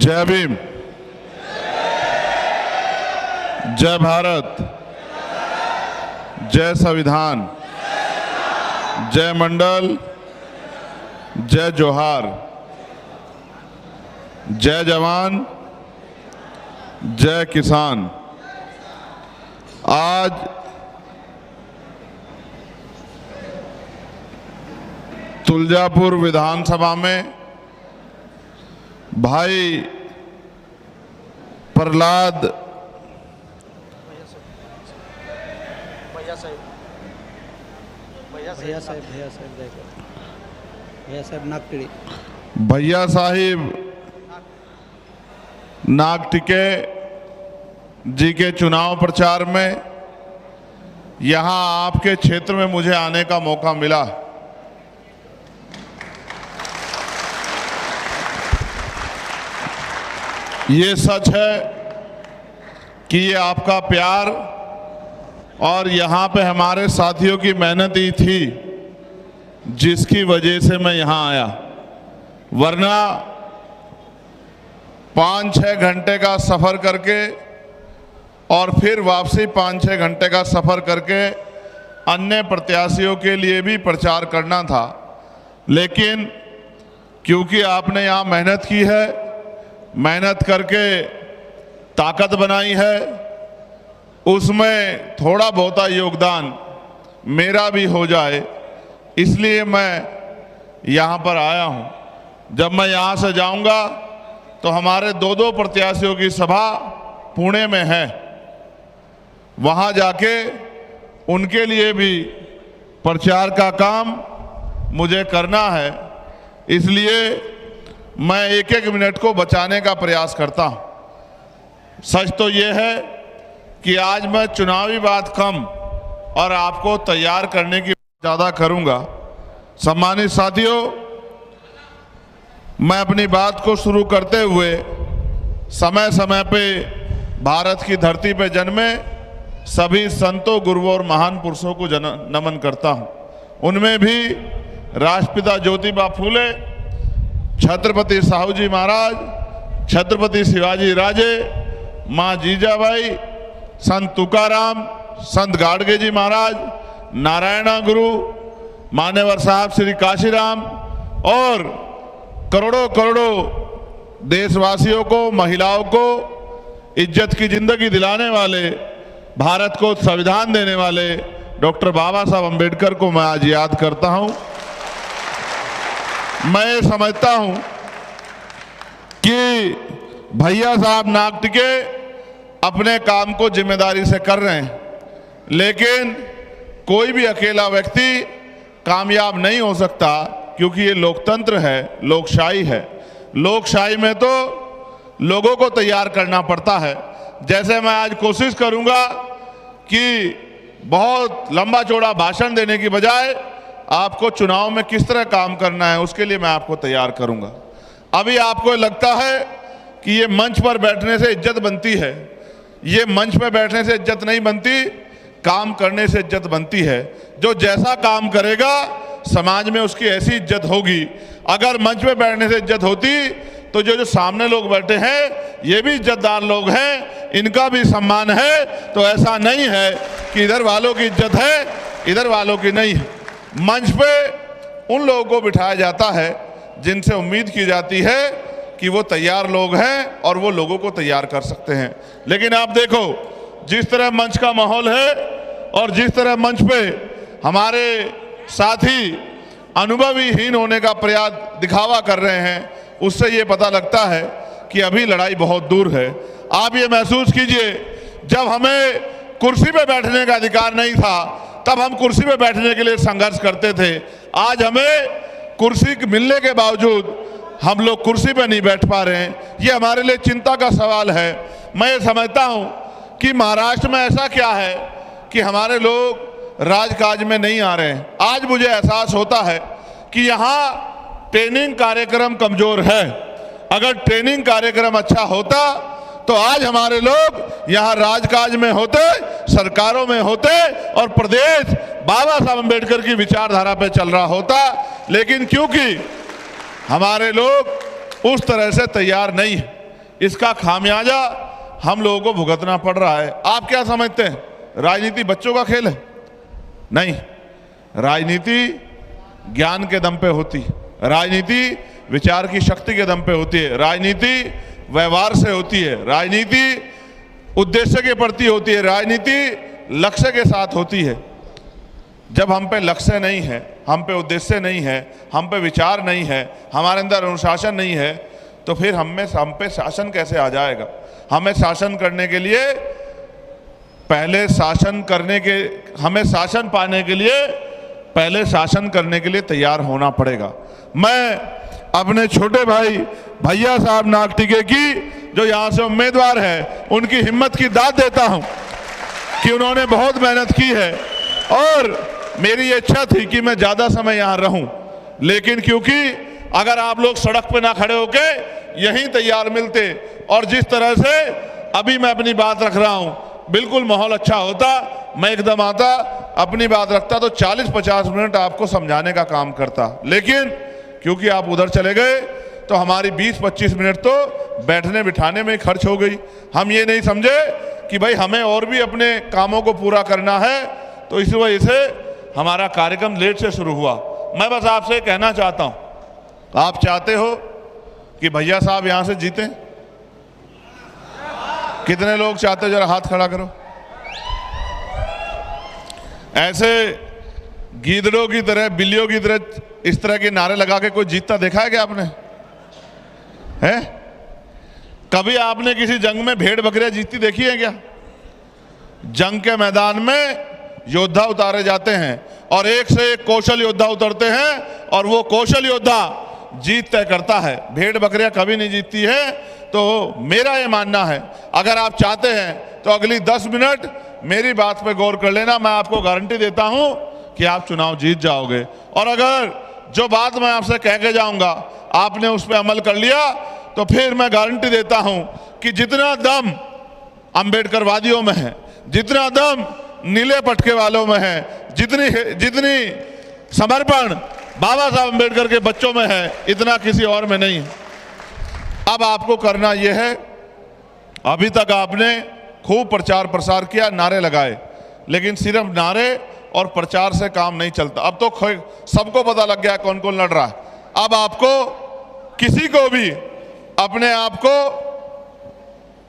जय भीम, जय भारत, जय संविधान, जय मंडल, जय जोहार, जय जवान, जय किसान। आज तुलजापुर विधानसभा में भाई प्रहलाद भैया साहिब नागटिके जी के चुनाव प्रचार में यहाँ आपके क्षेत्र में मुझे आने का मौका मिला। ये सच है कि ये आपका प्यार और यहाँ पे हमारे साथियों की मेहनत ही थी जिसकी वजह से मैं यहाँ आया, वरना 5-6 घंटे का सफ़र करके और फिर वापसी 5-6 घंटे का सफ़र करके अन्य प्रत्याशियों के लिए भी प्रचार करना था। लेकिन क्योंकि आपने यहाँ मेहनत की है, मेहनत करके ताकत बनाई है, उसमें थोड़ा बहुत योगदान मेरा भी हो जाए, इसलिए मैं यहाँ पर आया हूँ। जब मैं यहाँ से जाऊँगा तो हमारे 2-2 प्रत्याशियों की सभा पुणे में है, वहाँ जाके उनके लिए भी प्रचार का काम मुझे करना है। इसलिए मैं 1-1 मिनट को बचाने का प्रयास करता हूँ। सच तो ये है कि आज मैं चुनावी बात कम और आपको तैयार करने की ज़्यादा करूँगा। सम्मानित साथियों, मैं अपनी बात को शुरू करते हुए समय समय पे भारत की धरती पे जन्मे सभी संतों, गुरुओं और महान पुरुषों को नमन करता हूँ। उनमें भी राष्ट्रपिता ज्योतिबा फूले, छत्रपति साहू जी महाराज, छत्रपति शिवाजी राजे, माँ जीजाबाई, संत तुकाराम, संत गाडगे जी महाराज, नारायणा गुरु, मान्यवर साहब श्री काशीराम और करोड़ों करोड़ों देशवासियों को, महिलाओं को इज्जत की जिंदगी दिलाने वाले, भारत को संविधान देने वाले डॉक्टर बाबा साहब अम्बेडकर को मैं आज याद करता हूँ। मैं समझता हूँ कि भैया साहब नागटिके अपने काम को जिम्मेदारी से कर रहे हैं, लेकिन कोई भी अकेला व्यक्ति कामयाब नहीं हो सकता, क्योंकि ये लोकतंत्र है, लोकशाही है। लोकशाही में तो लोगों को तैयार करना पड़ता है। जैसे मैं आज कोशिश करूंगा कि बहुत लंबा चौड़ा भाषण देने की बजाय आपको चुनाव में किस तरह काम करना है उसके लिए मैं आपको तैयार करूंगा। अभी आपको लगता है कि ये मंच पर बैठने से इज्जत बनती है, ये मंच पर बैठने से इज्जत नहीं बनती, काम करने से इज्जत बनती है। जो जैसा काम करेगा समाज में उसकी ऐसी इज्जत होगी। अगर मंच पे बैठने से इज्जत होती तो जो सामने लोग बैठे हैं ये भी इज्जतदार लोग हैं, इनका भी सम्मान है। तो ऐसा नहीं है कि इधर वालों की इज्जत है, इधर वालों की नहीं है। मंच पे उन लोगों को बिठाया जाता है जिनसे उम्मीद की जाती है कि वो तैयार लोग हैं और वो लोगों को तैयार कर सकते हैं। लेकिन आप देखो जिस तरह मंच का माहौल है और जिस तरह मंच पे हमारे साथी अनुभवीहीन होने का प्रयास दिखावा कर रहे हैं, उससे ये पता लगता है कि अभी लड़ाई बहुत दूर है। आप ये महसूस कीजिए, जब हमें कुर्सी पे बैठने का अधिकार नहीं था तब हम कुर्सी पे बैठने के लिए संघर्ष करते थे। आज हमें कुर्सी मिलने के बावजूद हम लोग कुर्सी पे नहीं बैठ पा रहे हैं, ये हमारे लिए चिंता का सवाल है। मैं ये समझता हूँ कि महाराष्ट्र में ऐसा क्या है कि हमारे लोग राजकाज में नहीं आ रहे हैं। आज मुझे एहसास होता है कि यहाँ ट्रेनिंग कार्यक्रम कमजोर है। अगर ट्रेनिंग कार्यक्रम अच्छा होता तो आज हमारे लोग यहाँ राजकाज में होते, सरकारों में होते और प्रदेश बाबा साहब अम्बेडकर की विचारधारा पे चल रहा होता। लेकिन क्योंकि हमारे लोग उस तरह से तैयार नहीं है, इसका खामियाजा हम लोगों को भुगतना पड़ रहा है। आप क्या समझते हैं, राजनीति बच्चों का खेल है? नहीं, राजनीति ज्ञान के दम पे होती है, राजनीति विचार की शक्ति के दम पे होती है, राजनीति व्यवहार से होती है, राजनीति उद्देश्य के प्रति होती है, राजनीति लक्ष्य के साथ होती है। जब हम पे लक्ष्य नहीं है, हम पे उद्देश्य नहीं है, हम पे विचार नहीं है, हमारे अंदर अनुशासन नहीं है, तो फिर हम पे शासन कैसे आ जाएगा? हमें शासन करने के लिए पहले हमें शासन पाने के लिए पहले शासन करने के लिए तैयार होना पड़ेगा। मैं अपने छोटे भाई भैया साहब नागटिके की जो यहाँ से उम्मीदवार है, उनकी हिम्मत की दाद देता हूँ कि उन्होंने बहुत मेहनत की है और मेरी इच्छा थी कि मैं ज़्यादा समय यहाँ रहूं, लेकिन क्योंकि अगर आप लोग सड़क पे ना खड़े होके यहीं तैयार मिलते और जिस तरह से अभी मैं अपनी बात रख रहा हूं, बिल्कुल माहौल अच्छा होता, मैं एकदम आता अपनी बात रखता तो 40-50 मिनट आपको समझाने का काम करता, लेकिन क्योंकि आप उधर चले गए तो हमारी 20-25 मिनट तो बैठने बिठाने में खर्च हो गई। हम ये नहीं समझे कि भाई हमें और भी अपने कामों को पूरा करना है, तो इस वजह से हमारा कार्यक्रम लेट से शुरू हुआ। मैं बस आपसे कहना चाहता हूं, आप चाहते हो कि भैया साहब यहां से जीते? कितने लोग चाहते हो? जरा हाथ खड़ा करो। ऐसे गीदड़ों की तरह, बिल्लियों की तरह इस तरह के नारे लगा के कोई जीतता देखा है क्या आपने? है? कभी आपने किसी जंग में भेड़ बकरियां जीतती देखी है क्या? जंग के मैदान में योद्धा उतारे जाते हैं और एक से एक कौशल योद्धा उतरते हैं और वो कौशल योद्धा जीत तय करता है। भेड़ बकरियां कभी नहीं जीतती है। तो मेरा ये मानना है, अगर आप चाहते हैं तो अगली 10 मिनट मेरी बात पे गौर कर लेना। मैं आपको गारंटी देता हूं कि आप चुनाव जीत जाओगे। और अगर जो बात मैं आपसे कह के जाऊंगा आपने उस पर अमल कर लिया तो फिर मैं गारंटी देता हूं कि जितना दम अंबेडकरवादियों में है, जितना दम नीले पटके वालों में है, जितनी समर्पण बाबा साहब अंबेडकर के बच्चों में है, इतना किसी और में नहीं है। अब आपको करना यह है, अभी तक आपने खूब प्रचार प्रसार किया, नारे लगाए, लेकिन सिर्फ नारे और प्रचार से काम नहीं चलता। अब तो सबको पता लग गया कौन कौन लड़ रहा है। अब आपको किसी को भी अपने आप को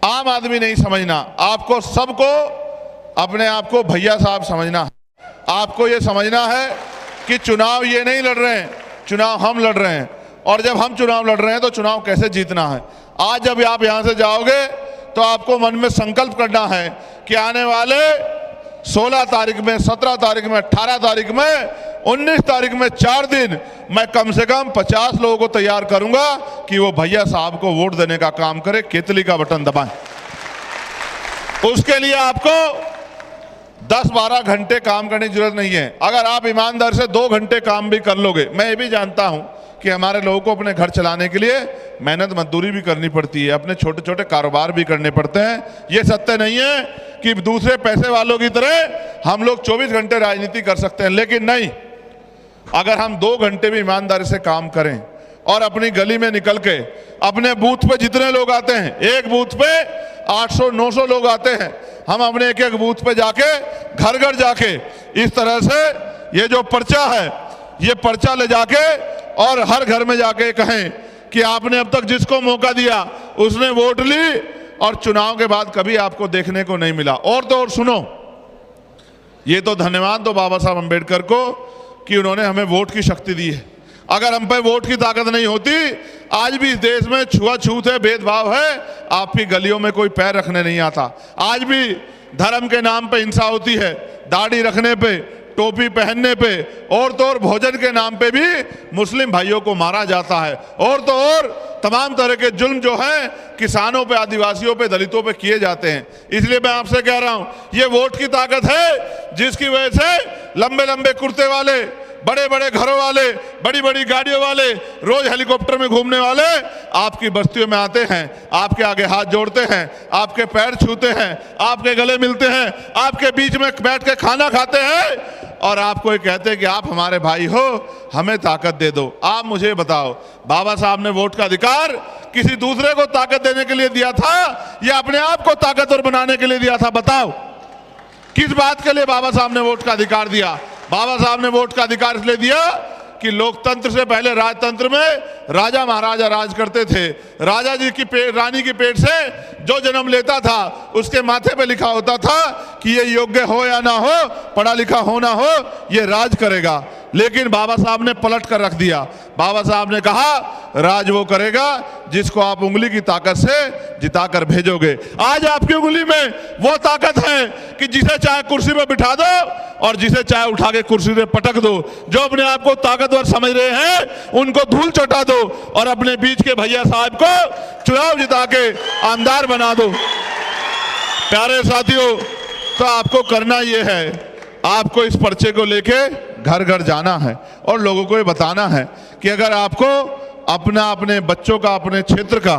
आम आदमी नहीं समझना, आपको सबको अपने आप को भैया साहब समझना है। आपको ये समझना है कि चुनाव ये नहीं लड़ रहे हैं, चुनाव हम लड़ रहे हैं, और जब हम चुनाव लड़ रहे हैं तो चुनाव कैसे जीतना है। आज जब आप यहां से जाओगे तो आपको मन में संकल्प करना है कि आने वाले 16 तारीख में, 17 तारीख में, 18 तारीख में, 19 तारीख में 4 दिन मैं कम से कम 50 लोगों को तैयार करूंगा कि वो भैया साहब को वोट देने का काम करे, केतली का बटन दबाएं। उसके लिए आपको 10-12 घंटे काम करने की जरूरत नहीं है। अगर आप ईमानदार से 2 घंटे काम भी कर लोगे, मैं ये भी जानता हूं कि हमारे लोगों को अपने घर चलाने के लिए मेहनत मजदूरी भी करनी पड़ती है, अपने छोटे छोटे कारोबार भी करने पड़ते हैं। ये सत्य नहीं है कि दूसरे पैसे वालों की तरह हम लोग 24 घंटे राजनीति कर सकते हैं, लेकिन नहीं, अगर हम 2 घंटे भी ईमानदारी से काम करें और अपनी गली में निकल के अपने बूथ पे जितने लोग आते हैं, एक बूथ पे 800-900 लोग आते हैं, हम अपने एक एक बूथ पे जाके घर घर जाके इस तरह से ये जो पर्चा है, ये पर्चा ले जाके और हर घर में जाके कहें कि आपने अब तक जिसको मौका दिया उसने वोट ली और चुनाव के बाद कभी आपको देखने को नहीं मिला। और तो और सुनो, ये तो धन्यवाद दो बाबा साहब अंबेडकर को कि उन्होंने हमें वोट की शक्ति दी है। अगर हम पे वोट की ताकत नहीं होती, आज भी इस देश में छुआछूत है, भेदभाव है, आपकी गलियों में कोई पैर रखने नहीं आता। आज भी धर्म के नाम पे हिंसा होती है, दाढ़ी रखने पे, टोपी पहनने पे, और तो और भोजन के नाम पे भी मुस्लिम भाइयों को मारा जाता है, और तो और तमाम तरह के जुल्म जो है किसानों पे, आदिवासियों पे, दलितों पे किए जाते हैं। इसलिए मैं आपसे कह रहा हूं, ये वोट की ताकत है जिसकी वजह से लंबे लंबे कुर्ते वाले, बड़े बड़े घरों वाले, बड़ी बड़ी गाड़ियों वाले, रोज हेलीकॉप्टर में घूमने वाले आपकी बस्तियों में आते हैं, आपके आगे हाथ जोड़ते हैं, आपके पैर छूते हैं, आपके गले मिलते हैं, आपके बीच में बैठ के खाना खाते हैं, और आपको ये कहते हैं कि आप हमारे भाई हो, हमें ताकत दे दो। आप मुझे बताओ, बाबा साहब ने वोट का अधिकार किसी दूसरे को ताकत देने के लिए दिया था या अपने आप को ताकतवर बनाने के लिए दिया था? बताओ, किस बात के लिए बाबा साहब ने वोट का अधिकार दिया? बाबा साहब ने वोट का अधिकार इसलिए दिया कि लोकतंत्र से पहले राजतंत्र में राजा महाराजा राज करते थे। राजा जी की रानी की पेट से जो जन्म लेता था उसके माथे पे लिखा होता था कि ये योग्य हो या ना हो, पढ़ा लिखा हो ना हो, ये राज करेगा। लेकिन बाबा साहब ने पलट कर रख दिया। बाबा साहब ने कहा राज वो करेगा जिसको आप उंगली की ताकत से जिताकर भेजोगे। आज आपकी उंगली में वो ताकत है कि जिसे चाहे कुर्सी पे बिठा दो और जिसे चाहे उठा के कुर्सी पे पटक दो। जो अपने आप को ताकतवर समझ रहे हैं उनको धूल चटा दो और अपने बीच के भैया साहब को चुनाव जिता के आमदार बना दो। प्यारे साथियों, तो आपको करना ये है, आपको इस पर्चे को लेके घर घर जाना है और लोगों को ये बताना है कि अगर आपको अपने बच्चों का, अपने क्षेत्र का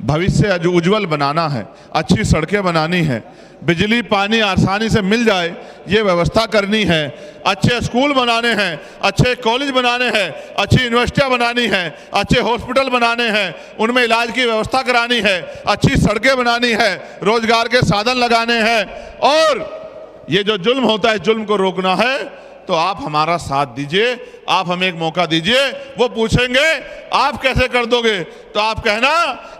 भविष्य उज्जवल बनाना है, अच्छी सड़कें बनानी है, बिजली पानी आसानी से मिल जाए ये व्यवस्था करनी है, अच्छे स्कूल बनाने हैं, अच्छे कॉलेज बनाने हैं, अच्छी यूनिवर्सिटियां बनानी है, अच्छे हॉस्पिटल बनाने हैं, उनमें इलाज की व्यवस्था करानी है, अच्छी सड़कें बनानी है, रोजगार के साधन लगाने हैं और ये जो जुल्म होता है जुल्म को रोकना है। तो आप हमारा साथ दीजिए, आप हमें एक मौका दीजिए। वो पूछेंगे आप कैसे कर दोगे, तो आप कहना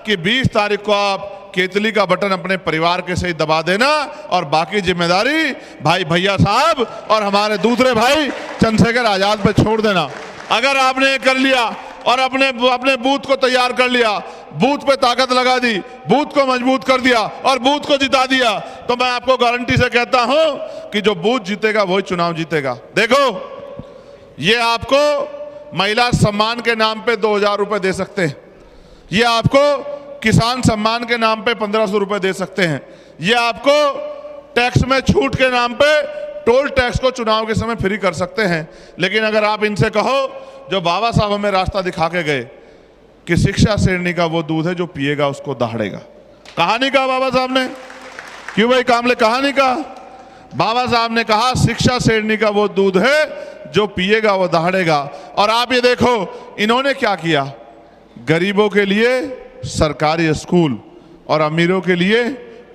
कि 20 तारीख को आप केतली का बटन अपने परिवार के सही दबा देना और बाकी जिम्मेदारी भाई भैया साहब और हमारे दूसरे भाई चंद्रशेखर आजाद पे छोड़ देना। अगर आपने कर लिया और अपने बूथ को तैयार कर लिया, बूथ पे ताकत लगा दी, बूथ को मजबूत कर दिया और बूथ को जिता दिया, तो मैं आपको गारंटी से कहता हूं कि जो बूथ जीतेगा वही चुनाव जीतेगा। देखो, ये आपको महिला सम्मान के नाम पे 2000 रुपए दे सकते हैं, ये आपको किसान सम्मान के नाम पे 1500 रुपए दे सकते हैं, ये आपको टैक्स में छूट के नाम पे टोल टैक्स को चुनाव के समय फ्री कर सकते हैं। लेकिन अगर आप इनसे कहो, जो बाबा साहब हमें रास्ता दिखा के गए कि शिक्षा शेरनी का वो दूध है जो पिएगा उसको दहाड़ेगा, कहा नहीं कहा बाबा साहब ने? क्यों भाई कामले, कहा नहीं कहा? बाबा साहब ने कहा शिक्षा शेरनी का वो दूध है जो पिएगा वो दहाड़ेगा। और आप ये देखो इन्होंने क्या किया, गरीबों के लिए सरकारी स्कूल और अमीरों के लिए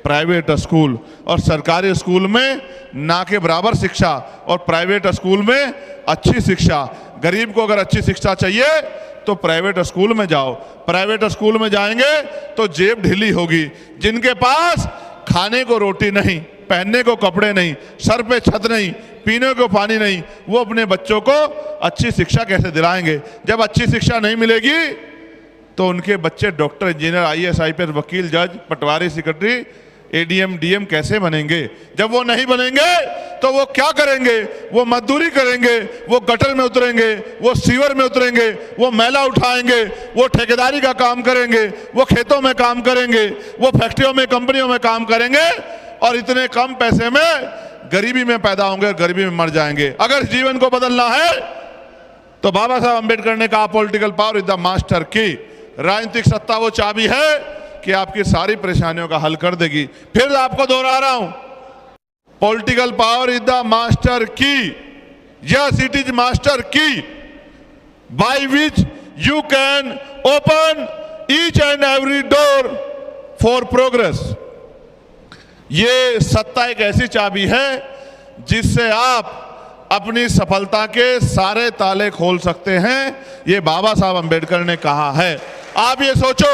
प्राइवेट स्कूल, और सरकारी स्कूल में ना के बराबर शिक्षा और प्राइवेट स्कूल में अच्छी शिक्षा। गरीब को अगर अच्छी शिक्षा चाहिए तो प्राइवेट स्कूल में जाओ, प्राइवेट स्कूल में जाएंगे तो जेब ढीली होगी। जिनके पास खाने को रोटी नहीं, पहनने को कपड़े नहीं, सर पे छत नहीं, पीने को पानी नहीं, वो अपने बच्चों को अच्छी शिक्षा कैसे दिलाएंगे? जब अच्छी शिक्षा नहीं मिलेगी तो उनके बच्चे डॉक्टर, इंजीनियर, IAS, IPS, वकील, जज, पटवारी, सेक्रेटरी, ADM, DM कैसे बनेंगे? जब वो नहीं बनेंगे तो वो क्या करेंगे? वो मजदूरी करेंगे, वो गटर में उतरेंगे, वो सीवर में उतरेंगे, वो मैला उठाएंगे, वो ठेकेदारी का काम करेंगे, वो खेतों में काम करेंगे, वो फैक्ट्रियों में, कंपनियों में काम करेंगे और इतने कम पैसे में गरीबी में पैदा होंगे और गरीबी में मर जाएंगे। अगर जीवन को बदलना है तो बाबा साहब अम्बेडकर ने कहा political power is the master की। राजनीतिक सत्ता वो चाबी है कि आपकी सारी परेशानियों का हल कर देगी। फिर आपको दोहरा रहा हूं, political power is the master की, यस इट इज मास्टर की by which you can open each and every door for progress. ये सत्ता एक ऐसी चाबी है जिससे आप अपनी सफलता के सारे ताले खोल सकते हैं। ये बाबा साहब अम्बेडकर ने कहा है। आप ये सोचो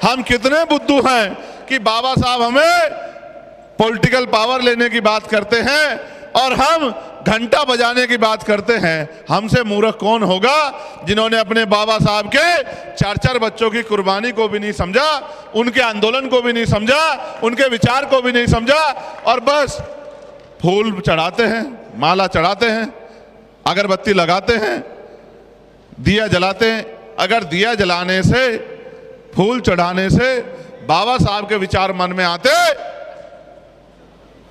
हम कितने बुद्धू हैं कि बाबा साहब हमें पॉलिटिकल पावर लेने की बात करते हैं और हम घंटा बजाने की बात करते हैं। हमसे मूर्ख कौन होगा जिन्होंने अपने बाबा साहब के 4-4 बच्चों की कुर्बानी को भी नहीं समझा, उनके आंदोलन को भी नहीं समझा, उनके विचार को भी नहीं समझा और बस फूल चढ़ाते हैं, माला चढ़ाते हैं, अगरबत्ती लगाते हैं, दिया जलाते हैं। अगर दिया जलाने से, फूल चढ़ाने से बाबा साहब के विचार मन में आते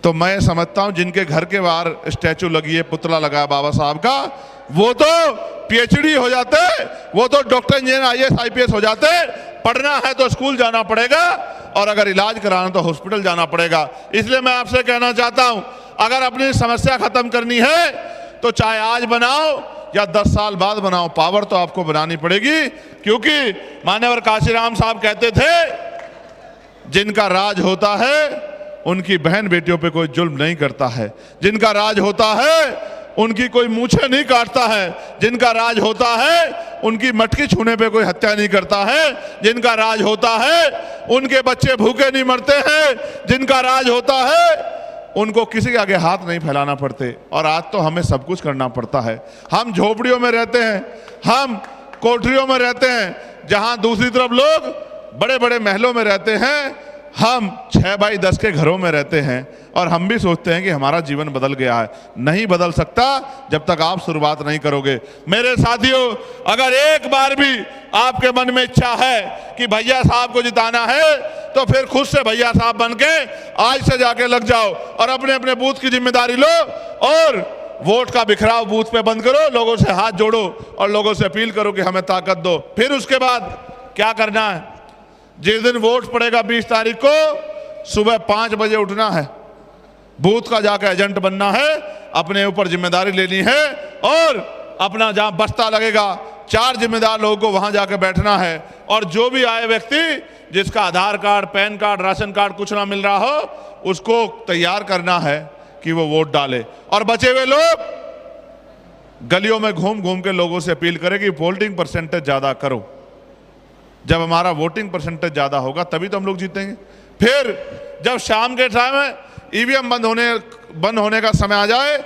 तो मैं समझता हूं जिनके घर के बाहर स्टैचू लगी है, पुतला लगा है बाबा साहब का, वो तो PhD हो जाते, वो तो डॉक्टर, इंजीनियर, IAS, IPS हो जाते। पढ़ना है तो स्कूल जाना पड़ेगा और अगर इलाज कराना तो हॉस्पिटल जाना पड़ेगा। इसलिए मैं आपसे कहना चाहता हूं अगर अपनी समस्या खत्म करनी है तो चाहे आज बनाओ या 10 साल बाद बनाओ, पावर तो आपको बनानी पड़ेगी। क्योंकि मान्यवर काशीराम साहब कहते थे, जिनका राज होता है उनकी बहन बेटियों पे कोई जुल्म नहीं करता है, जिनका राज होता है उनकी कोई मूछें नहीं काटता है, जिनका राज होता है उनकी मटकी छूने पे कोई हत्या नहीं करता है, जिनका राज होता है उनके बच्चे भूखे नहीं मरते हैं, जिनका राज होता है उनको किसी के आगे हाथ नहीं फैलाना पड़ते। और आज तो हमें सब कुछ करना पड़ता है। हम झोपड़ियों में रहते हैं, हम कोठरियों में रहते हैं, जहां दूसरी तरफ लोग बड़े बड़े महलों में रहते हैं, हम 6 बाई 10 के घरों में रहते हैं और हम भी सोचते हैं कि हमारा जीवन बदल गया है। नहीं बदल सकता जब तक आप शुरुआत नहीं करोगे। मेरे साथियों, अगर एक बार भी आपके मन में इच्छा है कि भैया साहब को जिताना है तो फिर खुद से भैया साहब बन के आज से जाके लग जाओ और अपने अपने बूथ की जिम्मेदारी लो और वोट का बिखराव बूथ पे बंद करो, लोगों से हाथ जोड़ो और लोगों से अपील करो कि हमें ताकत दो। फिर उसके बाद क्या करना है, जिस दिन वोट पड़ेगा 20 तारीख को सुबह 5 बजे उठना है, बूथ का जाकर एजेंट बनना है, अपने ऊपर जिम्मेदारी लेनी है और अपना जहां बस्ता लगेगा 4 जिम्मेदार लोगों को वहां जाकर बैठना है और जो भी आए व्यक्ति जिसका Aadhaar card, PAN card, ration card कुछ ना मिल रहा हो, उसको तैयार करना है कि वो वोट डाले। और बचे हुए लोग गलियों में घूम घूम के लोगों से अपील करें कि वोटिंग परसेंटेज ज्यादा करो। जब हमारा वोटिंग परसेंटेज ज्यादा होगा तभी तो हम लोग जीतेंगे। फिर जब शाम के टाइम ईवीएम बंद होने का समय आ जाए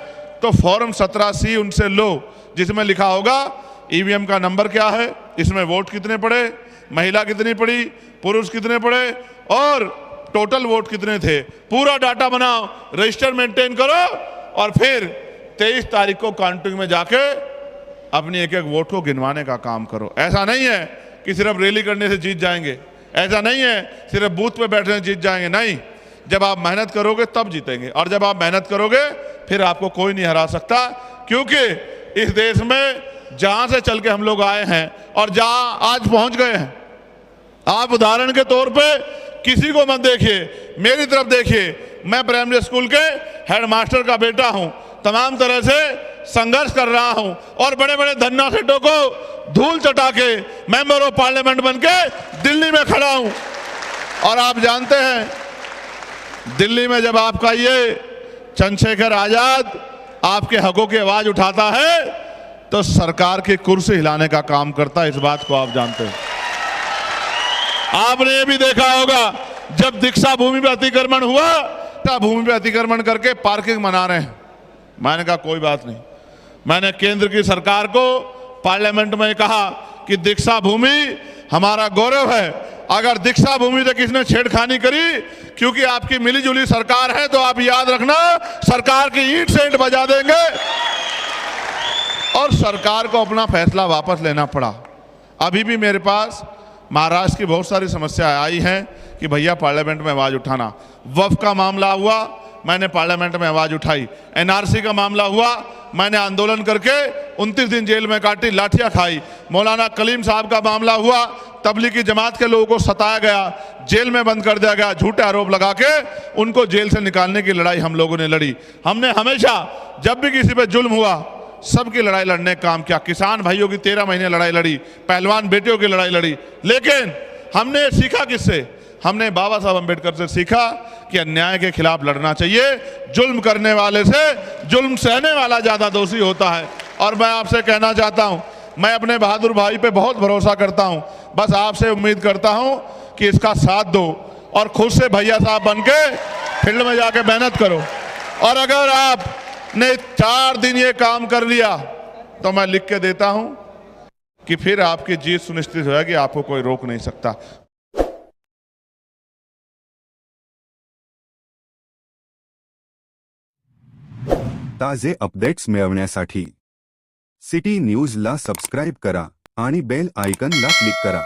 तो फॉर्म 17C उनसे लो, जिसमें लिखा होगा ईवीएम का नंबर क्या है, इसमें वोट कितने पड़े, महिला कितनी पड़ी, पुरुष कितने पड़े और टोटल वोट कितने थे। पूरा डाटा बनाओ, रजिस्टर मेंटेन करो और फिर 23 तारीख को काउंटिंग में जाके अपनी एक एक वोट को गिनवाने का काम करो। ऐसा नहीं है कि सिर्फ रैली करने से जीत जाएंगे, ऐसा नहीं है सिर्फ बूथ पे बैठने से जीत जाएंगे, नहीं। जब आप मेहनत करोगे तब जीतेंगे और जब आप मेहनत करोगे फिर आपको कोई नहीं हरा सकता। क्योंकि इस देश में जहां से चल के हम लोग आए हैं और जहां आज पहुंच गए हैं, आप उदाहरण के तौर पे किसी को मत देखिए, मेरी तरफ देखिए। मैं प्राइमरी स्कूल के हेडमास्टर का बेटा हूं, तमाम तरह से संघर्ष कर रहा हूं और बड़े बड़े धन्ना सेठों को धूल चटा के मेंबर ऑफ पार्लियामेंट बन के दिल्ली में खड़ा हूं। और आप जानते हैं, दिल्ली में जब आपका ये चंद्रशेखर आजाद आपके हकों की आवाज उठाता है तो सरकार की कुर्सी हिलाने का काम करता है, इस बात को आप जानते हैं। आपने ये भी देखा होगा, जब दीक्षा भूमि पे अतिक्रमण हुआ तब भूमि पे अतिक्रमण करके पार्किंग मना रहे हैं। मैंने कहा कोई बात नहीं, मैंने केंद्र की सरकार को पार्लियामेंट में कहा कि दीक्षा भूमि हमारा गौरव है, अगर दीक्षा भूमि से किसने छेड़खानी करी, क्योंकि आपकी मिलीजुली सरकार है, तो आप याद रखना सरकार की ईंट से ईंट बजा देंगे। और सरकार को अपना फैसला वापस लेना पड़ा। अभी भी मेरे पास महाराष्ट्र की बहुत सारी समस्याएं आई हैं कि भैया पार्लियामेंट में आवाज उठाना। वक्फ का मामला हुआ, मैंने पार्लियामेंट में आवाज उठाई। एनआरसी का मामला हुआ, मैंने आंदोलन करके 29 दिन जेल में काटी, लाठियां खाई। मौलाना कलीम साहब का मामला हुआ, तबलीगी जमात के लोगों को सताया गया, जेल में बंद कर दिया गया, झूठे आरोप लगा के उनको जेल से निकालने की लड़ाई हम लोगों ने लड़ी। हमने हमेशा जब भी किसी पे जुल्म हुआ सबकी लड़ाई लड़ने का काम किया। किसान भाइयों की 13 महीने लड़ाई लड़ी, पहलवान बेटियों की लड़ाई लड़ी। लेकिन हमने सीखा किससे? हमने बाबा साहब अम्बेडकर से सीखा कि अन्याय के खिलाफ लड़ना चाहिए। जुल्म करने वाले से जुल्म सहने वाला ज्यादा दोषी होता है। और मैं आपसे कहना चाहता हूं, मैं अपने बहादुर भाई पे बहुत भरोसा करता हूं, बस आपसे उम्मीद करता हूं कि इसका साथ दो और खुद से भैया साहब बन के फील्ड में जाके मेहनत करो। और अगर आपने 4 दिन ये काम कर लिया तो मैं लिख के देता हूं कि फिर आपकी जीत सुनिश्चित हो जाएगी, आपको कोई रोक नहीं सकता। ताजे अपडेट्स मिळवण्यासाठी सिटी न्यूजला सबस्क्राइब करा आणि बेल आयकॉनला क्लिक करा।